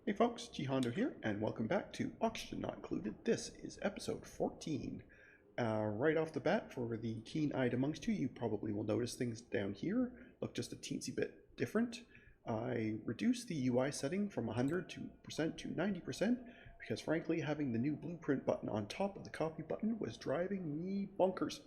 Hey folks, GHondo here, and welcome back to Oxygen Not Included. This is episode 14. Right off the bat, for the keen-eyed amongst you, you probably will notice things down here look just a teensy bit different. I reduced the UI setting from 100% to 90% because frankly having the new blueprint button on top of the copy button was driving me bonkers.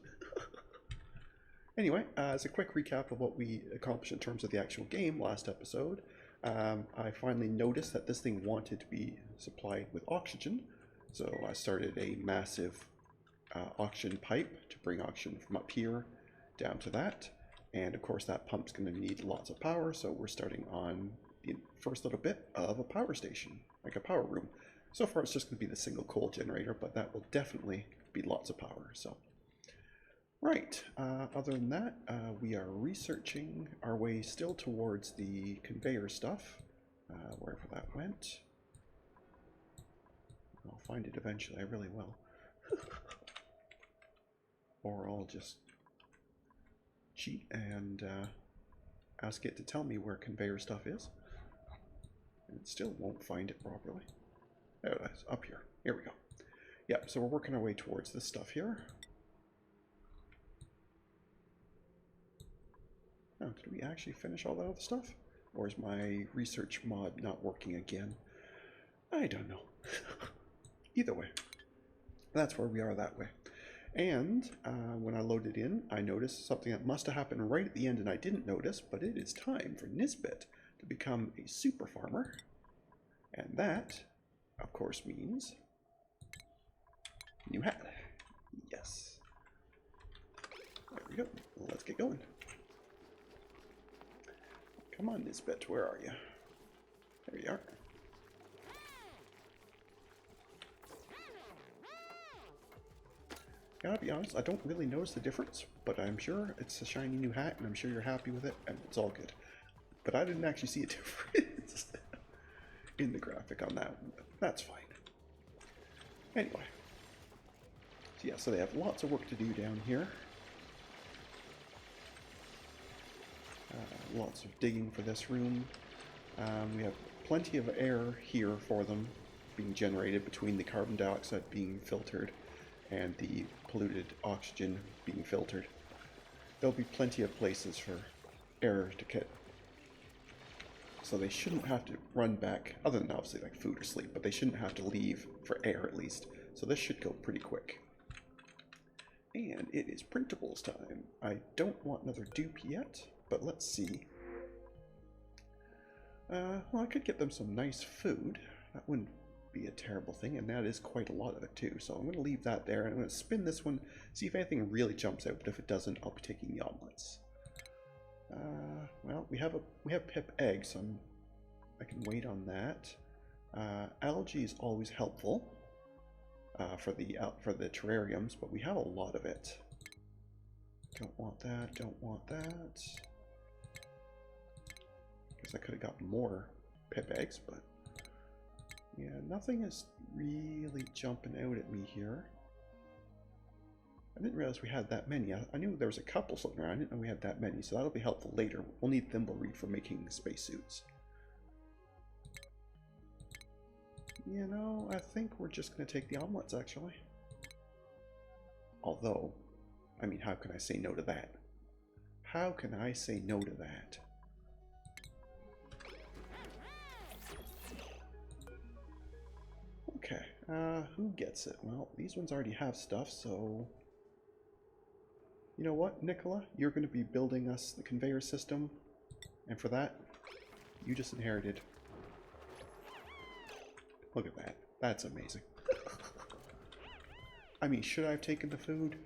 Anyway, as a quick recap of what we accomplished in terms of the actual game last episode, I finally noticed that this thing wanted to be supplied with oxygen, so I started a massive oxygen pipe to bring oxygen from up here down to that, and of course that pump's going to need lots of power, so we're starting on the first little bit of a power station, like a power room. So far it's just going to be the single coal generator, but that will definitely be lots of power. So. Right, other than that, we are researching our way still towards the conveyor stuff, wherever that went. I'll find it eventually, I really will. Or I'll just cheat and ask it to tell me where conveyor stuff is. And it still won't find it properly. There it is, up here. Here we go. Yep, so we're working our way towards this stuff here. Oh, did we actually finish all that other stuff? Or is my research mod not working again? I don't know. Either way, that's where we are that way. And when I loaded in, I noticed something that must have happened right at the end and I didn't notice, but it is time for Nisbet to become a super farmer. And that, of course, means new hat. Yes. There we go. Let's get going. Come on, Nisbet, where are you? There you are. Gotta be honest, I don't really notice the difference, but I'm sure it's a shiny new hat, and I'm sure you're happy with it, and it's all good. But I didn't actually see a difference in the graphic on that one, but that's fine. Anyway. So yeah, so they have lots of work to do down here. Lots of digging for this room. We have plenty of air here for them being generated between the carbon dioxide being filtered and the polluted oxygen being filtered. There'll be plenty of places for air to get, so they shouldn't have to run back, other than obviously like food or sleep, but they shouldn't have to leave for air at least, so this should go pretty quick. And it is printables time. I don't want another dupe yet, but let's see. Well, I could get them some nice food. That wouldn't be a terrible thing, and that is quite a lot of it too. So I'm going to leave that there, and I'm going to spin this one, see if anything really jumps out, but if it doesn't, I'll be taking the omelets. Well, we have pip eggs, so I can wait on that. Algae is always helpful for the terrariums, but we have a lot of it. Don't want that, don't want that. I could have gotten more pip eggs, but yeah, nothing is really jumping out at me here. I didn't realize we had that many. I knew there was a couple floating around. I didn't know we had that many, so that'll be helpful later. We'll need thimbleweed for making spacesuits. You know, I think we're just going to take the omelets, actually. Although, I mean, how can I say no to that? How can I say no to that? Okay, who gets it? Well, these ones already have stuff, so... You know what, Nikola? You're going to be building us the conveyor system, and for that, you just inherited. Look at that. That's amazing. I mean, should I have taken the food?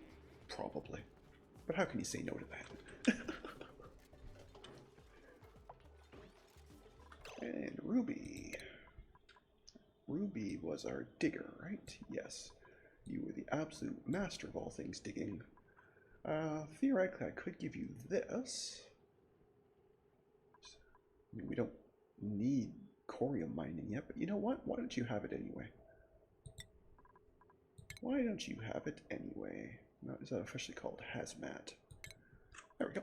Probably. But how can you say no to that? And Ruby. Ruby was our digger, right? Yes. You were the absolute master of all things digging. Theoretically, I could give you this. I mean, we don't need corium mining yet, but you know what? Why don't you have it anyway? Why don't you have it anyway? No, is that officially called hazmat? There we go.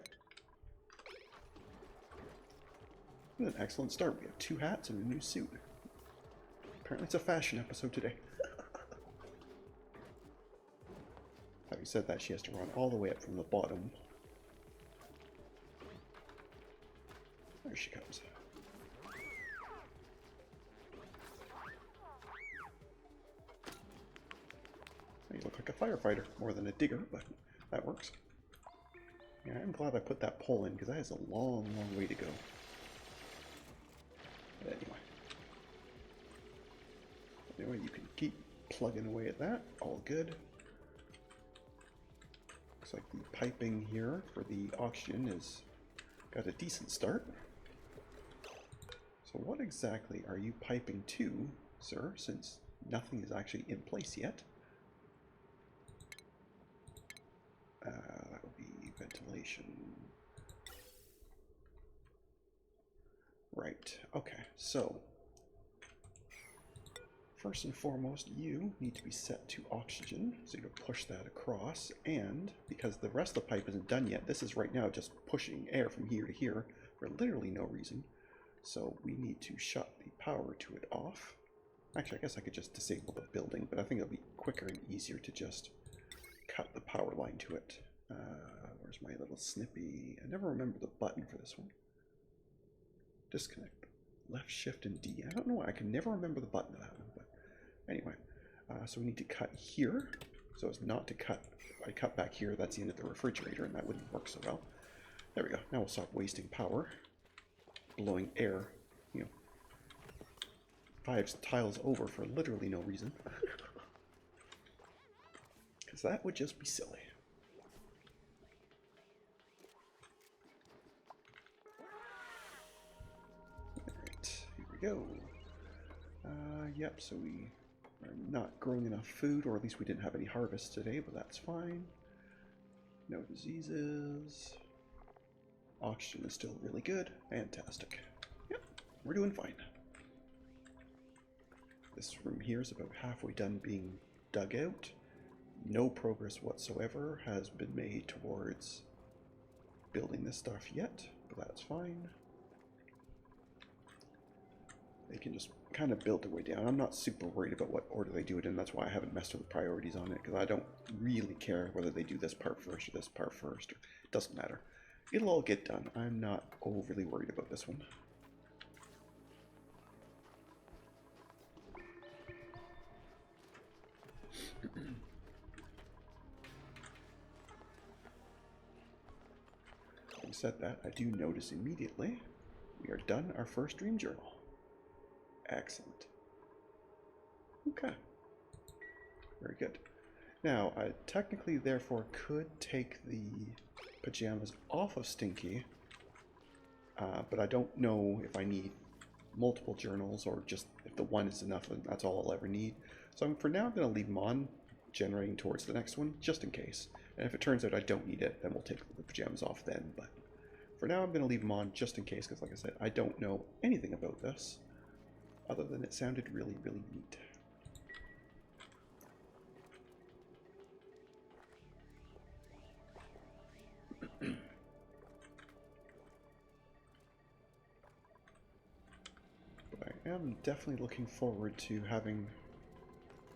What an excellent start. We have 2 hats and a new suit. Apparently it's a fashion episode today. Having said that, she has to run all the way up from the bottom. There she comes. You look like a firefighter more than a digger, but that works. Yeah, I'm glad I put that pole in because that is a long, long way to go. But anyway, you can keep plugging away at that. All good. Looks like the piping here for the oxygen is got a decent start. So what exactly are you piping to, sir, since nothing is actually in place yet? That would be ventilation. Right, okay, so first and foremost, you need to be set to oxygen, so you can push that across, and because the rest of the pipe isn't done yet, this is right now just pushing air from here to here for literally no reason. So we need to shut the power to it off. Actually, I guess I could just disable the building, but I think it'll be quicker and easier to just cut the power line to it. Where's my little snippy? I never remember the button for this one. Disconnect. Left shift and D. I don't know why. I can never remember the button of that one. But anyway, so we need to cut here. So as not to cut. If I cut back here, that's the end of the refrigerator, and that wouldn't work so well. There we go. Now we'll stop wasting power. Blowing air, 5 tiles over for literally no reason. Because that would just be silly. Alright, here we go. Yep, so we are not growing enough food, or at least we didn't have any harvest today, but that's fine. No diseases. Oxygen is still really good. Fantastic. Yep, we're doing fine. This room here is about halfway done being dug out. No progress whatsoever has been made towards building this stuff yet, but that's fine. They can just kind of build their way down. I'm not super worried about what order they do it in. That's why I haven't messed with the priorities on it, because I don't really care whether they do this part first or this part first. It doesn't matter. It'll all get done. I'm not overly worried about this one. Having said that, I do notice immediately we are done our first dream journal. Excellent. Okay. Very good. Now, I technically, therefore, could take the pajamas off of Stinky, but I don't know if I need multiple journals or just if the one is enough and that's all I'll ever need. So for now, I'm going to leave them on, generating towards the next one, just in case. And if it turns out I don't need it, then we'll take the pajamas off then. But for now, I'm going to leave them on just in case, because like I said, I don't know anything about this, other than it sounded really, really neat. I am definitely looking forward to having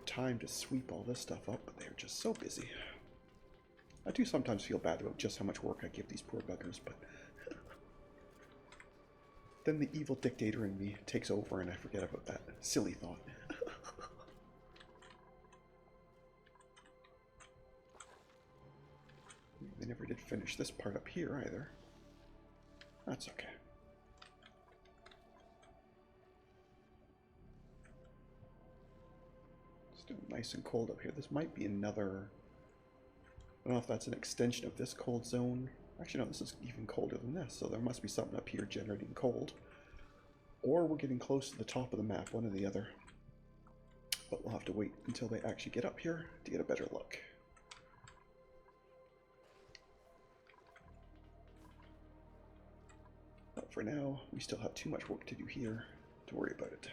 time to sweep all this stuff up, but they're just so busy. I do sometimes feel bad about just how much work I give these poor buggers, but then the evil dictator in me takes over and I forget about that silly thought. They never did finish this part up here either. That's okay. Still nice and cold up here. This might be another... I don't know if that's an extension of this cold zone. Actually, no, this is even colder than this, so there must be something up here generating cold. Or we're getting close to the top of the map, one or the other. But we'll have to wait until they actually get up here to get a better look. But for now, we still have too much work to do here to worry about it.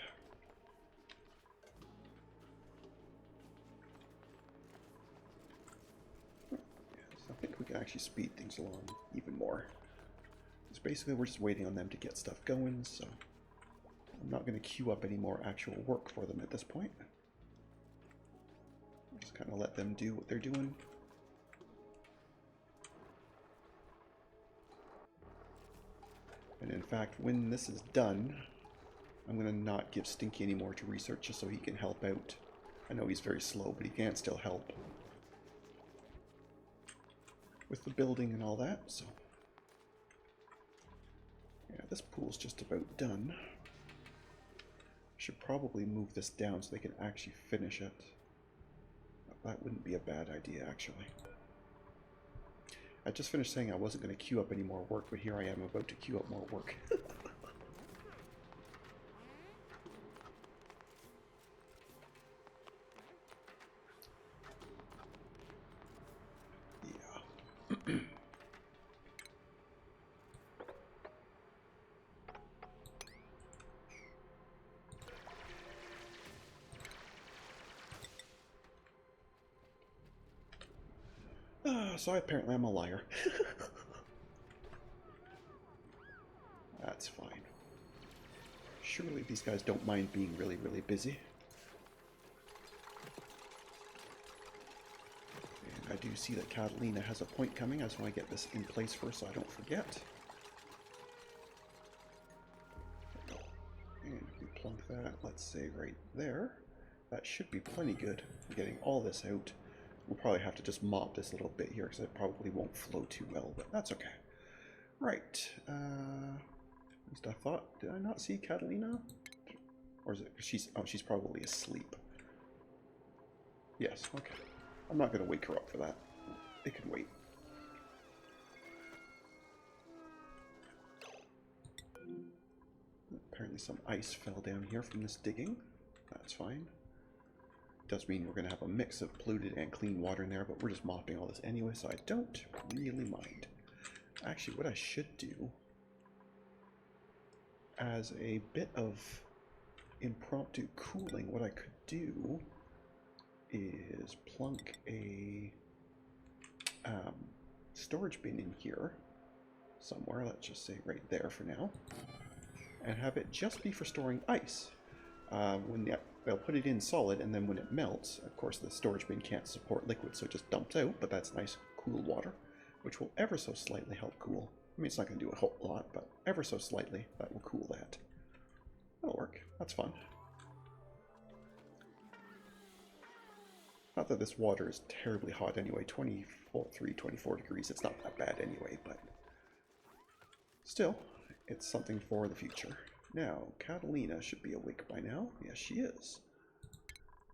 I think we can actually speed things along even more. Because basically we're just waiting on them to get stuff going, so I'm not going to queue up any more actual work for them at this point. Just kind of let them do what they're doing. And in fact, when this is done, I'm going to not give Stinky any more to research just so he can help out. I know he's very slow, but he can still help with the building and all that, so... Yeah, this pool's just about done. Should probably move this down so they can actually finish it. That wouldn't be a bad idea, actually. I just finished saying I wasn't going to queue up any more work, but here I am about to queue up more work. Yeah. So apparently I'm a liar. That's fine. Surely these guys don't mind being really, really busy. And I do see that Catalina has a point coming. I just want to get this in place first so I don't forget. And if we plunk that, let's say right there, that should be plenty good. I'm getting all this out. We'll probably have to just mop this little bit here because it probably won't flow too well, but that's okay. Right. At least I thought. Did I not see Catalina? Or is it? She's probably asleep. Yes. Okay. I'm not going to wake her up for that. It can wait. Apparently some ice fell down here from this digging. That's fine. Does mean we're going to have a mix of polluted and clean water in there, but we're just mopping all this anyway, so I don't really mind. Actually, what I should do, as a bit of impromptu cooling, what I could do is plunk a storage bin in here somewhere, let's just say right there for now, and have it just be for storing ice. They'll put it in solid, and then when it melts, of course the storage bin can't support liquid, so it just dumps out, but that's nice cool water, which will ever so slightly help cool. I mean, it's not going to do a whole lot, but ever so slightly, that will cool that. That'll work. That's fun. Not that this water is terribly hot anyway, 24 degrees, it's not that bad anyway, but still, it's something for the future. Now, Catalina should be awake by now. Yes, she is.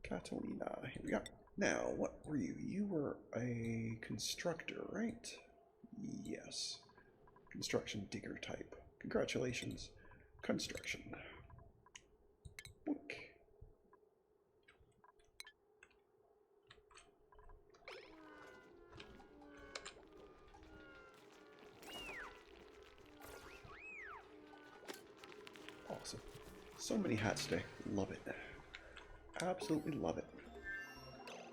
Catalina, here we go. Now, what were you? You were a constructor, right? Yes. Construction digger type. Congratulations. Construction. Boink. Awesome. So many hats today. Love it. Absolutely love it.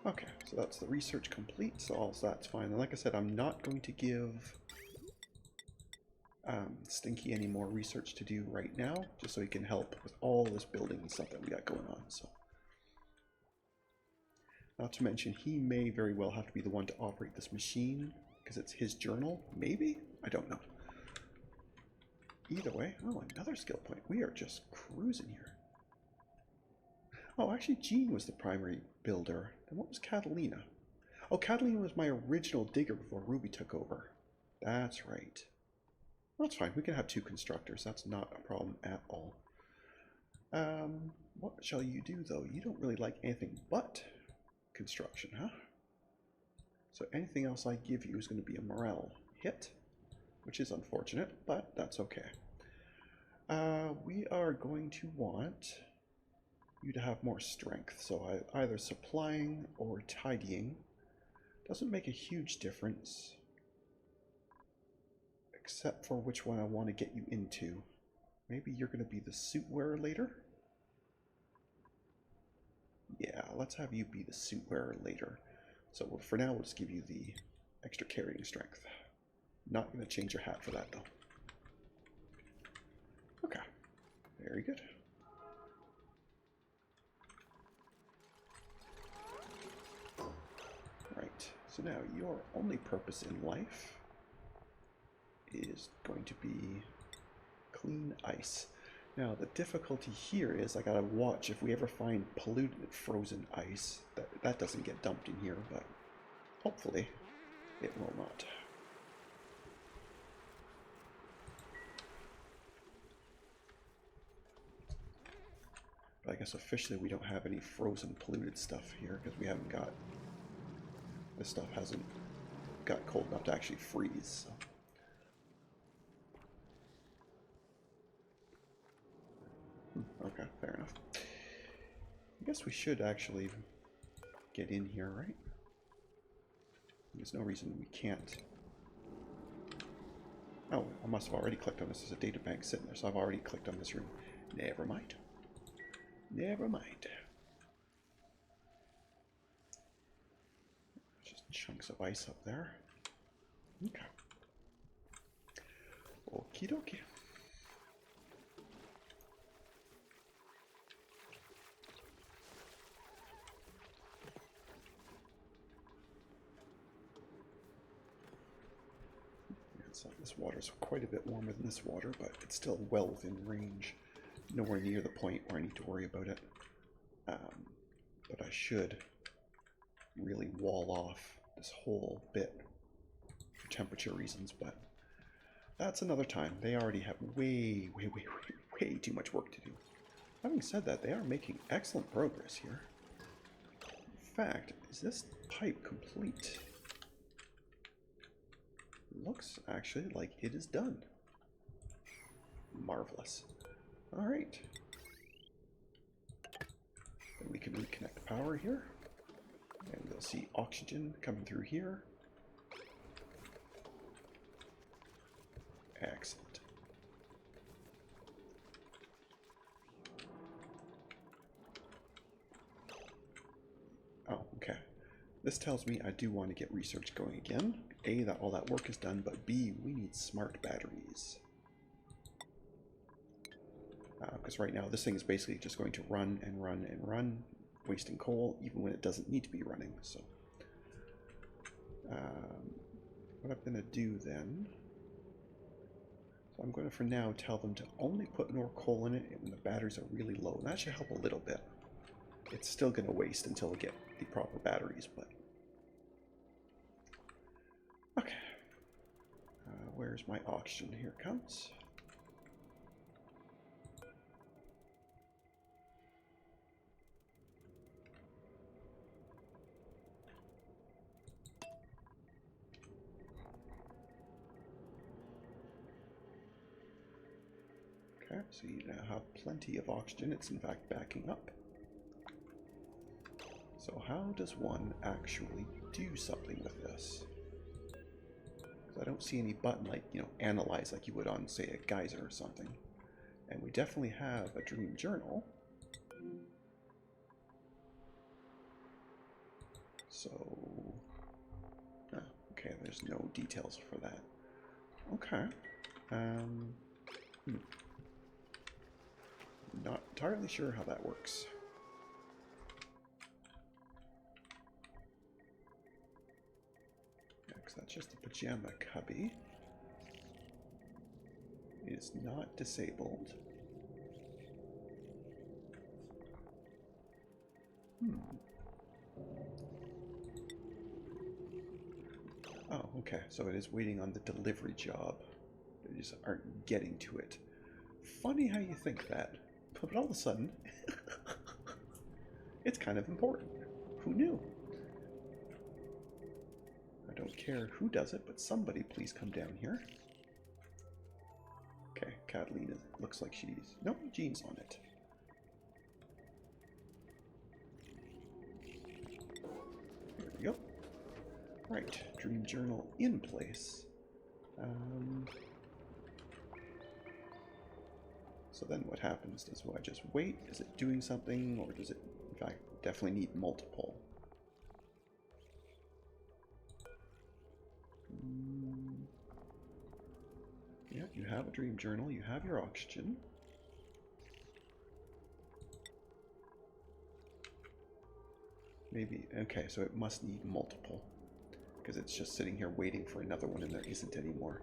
Okay, so that's the research complete, so that's fine. And like I said, I'm not going to give Stinky any more research to do right now, just so he can help with all this building and stuff that we got going on. So, not to mention, he may very well have to be the one to operate this machine, because it's his journal, maybe? I don't know. Either way, oh, another skill point. We are just cruising here. Oh, actually, Jean was the primary builder. And what was Catalina? Oh, Catalina was my original digger before Ruby took over. That's right. Well, that's fine. We can have two constructors. That's not a problem at all. What shall you do, though? You don't really like anything but construction, huh? So anything else I give you is going to be a morale hit, which is unfortunate, but that's okay. We are going to want you to have more strength, so either supplying or tidying doesn't make a huge difference, except for which one I want to get you into. Maybe you're going to be the suit wearer later? Yeah, let's have you be the suit wearer later. So for now, we'll just give you the extra carrying strength. Not going to change your hat for that, though. Okay, very good. So now your only purpose in life is going to be clean ice. Now the difficulty here is I gotta watch if we ever find polluted frozen ice that doesn't get dumped in here, but hopefully it will not. But I guess officially we don't have any frozen polluted stuff here because we haven't got, this stuff hasn't got cold enough to actually freeze. So. Okay, fair enough. I guess we should actually get in here, right? There's no reason we can't. Oh, I must have already clicked on this. There's a data bank sitting there, so I've already clicked on this room. Never mind. Never mind. Just chunks of ice up there. Okay. Okie dokie. So this water's quite a bit warmer than this water, but it's still well within range. Nowhere near the point where I need to worry about it. But I should really wall off this whole bit for temperature reasons, but that's another time. They already have way too much work to do. Having said that, they are making excellent progress here. In fact, is this pipe complete? Looks actually like it is done. Marvelous. All right. Then we can reconnect the power here. And we'll see oxygen coming through here. Excellent. Oh, okay. This tells me I do want to get research going again. A, that all that work is done, but B, we need smart batteries. Because right now this thing is basically just going to run and run and run, wasting coal even when it doesn't need to be running. So what I'm going to do then, so I'm going to for now tell them to only put more coal in it when the batteries are really low. And that should help a little bit. It's still going to waste until we get the proper batteries, but okay. Where's my oxygen? Here it comes. Okay, so you now have plenty of oxygen. It's in fact backing up. So how does one actually do something with this? Because I don't see any button like, you know, analyze like you would on, say, a geyser or something. And we definitely have a dream journal. So, okay, there's no details for that. Okay. Not entirely sure how that works. Yeah, because that's just a pajama cubby. It is not disabled. Oh, okay, so it is waiting on the delivery job. They just aren't getting to it. Funny how you think that, but all of a sudden, it's kind of important. Who knew? I don't care who does it, but somebody please come down here. Okay, Catalina looks like she's... Nope, Jean's on it. There we go. Right, dream journal in place. So then what happens? Does I just wait? Is it doing something, or does it, in fact, definitely need multiple? Yeah, you have a dream journal, you have your oxygen. Maybe, okay, so it must need multiple. because it's just sitting here waiting for another one and there isn't anymore.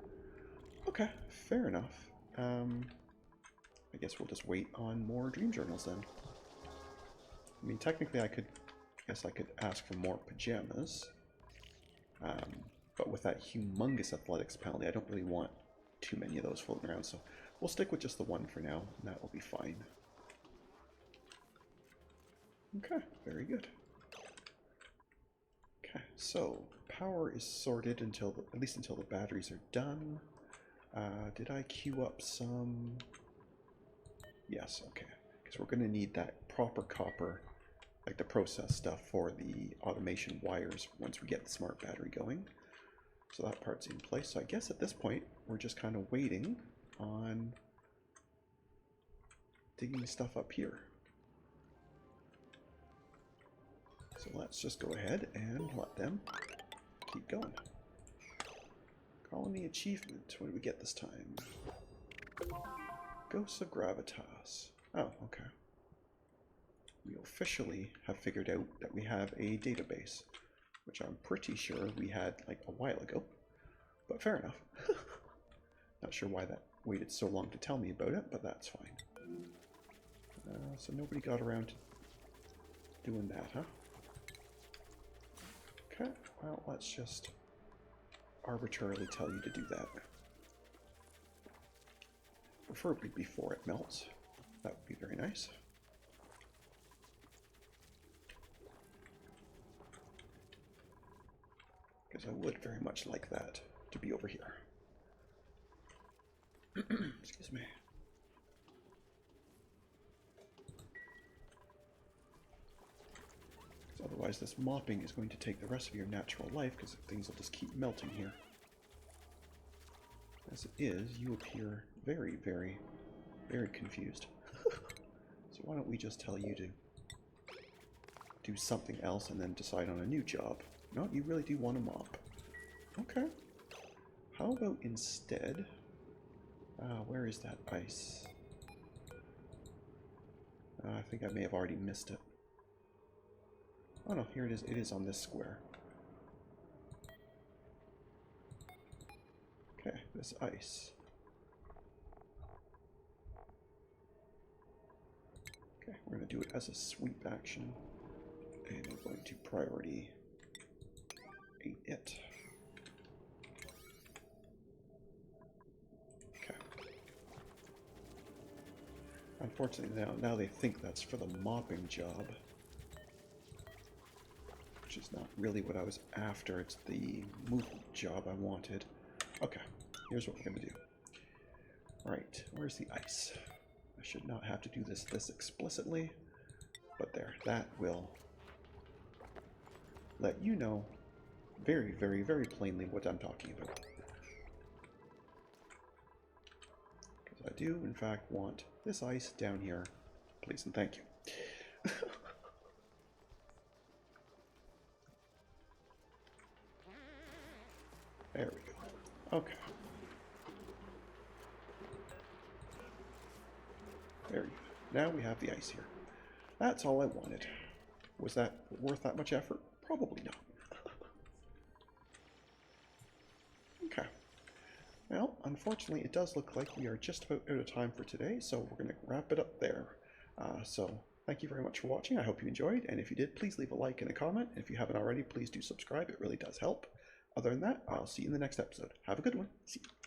Okay, fair enough. I guess we'll just wait on more dream journals then. I mean, technically I could ask for more pajamas. But with that humongous athletics penalty, I don't really want too many of those floating around, so we'll stick with just the one for now, and that will be fine. Okay, very good. Okay, so power is sorted until at least until the batteries are done. Did I queue up some? Yes, okay. Because we're going to need that proper copper, like the process stuff for the automation wires once we get the smart battery going. So that part's in place. So I guess at this point, we're just kind of waiting on digging stuff up here. So let's just go ahead and let them keep going. Colony achievement. What do we get this time? Ghosts of Gravitas. Oh, okay. We officially have figured out that we have a database, which I'm pretty sure we had like a while ago, but fair enough. Not sure why that waited so long to tell me about it, but that's fine. So nobody got around to doing that, huh? Okay, well, let's just arbitrarily tell you to do that. Preferably before it melts. That would be very nice. Because I would very much like that to be over here. Excuse me. Because otherwise this mopping is going to take the rest of your natural life, because things will just keep melting here. As it is, you appear very, very, very confused. So why don't we just tell you to do something else and then decide on a new job? No, you really do want to mop. Okay. How about instead... where is that ice? I think I may have already missed it. Oh no, here it is. It is on this square. Okay, this ice. Okay, we're going to do it as a sweep action. And we're going to priority 8 it. Okay. Unfortunately, now they think that's for the mopping job, which is not really what I was after. It's the movement job I wanted. Okay, here's what we're going to do. Alright, where's the ice? I should not have to do this explicitly, but there, that will let you know very, very, very plainly what I'm talking about. Because I do, in fact, want this ice down here, please and thank you. There we go. Okay. There you go. Now we have the ice here. That's all I wanted. Was that worth that much effort? Probably not. Okay. Well, unfortunately, it does look like we are just about out of time for today, so we're going to wrap it up there. So thank you very much for watching. I hope you enjoyed, and if you did, please leave a like and a comment. And if you haven't already, please do subscribe. It really does help. Other than that, I'll see you in the next episode. Have a good one. See you.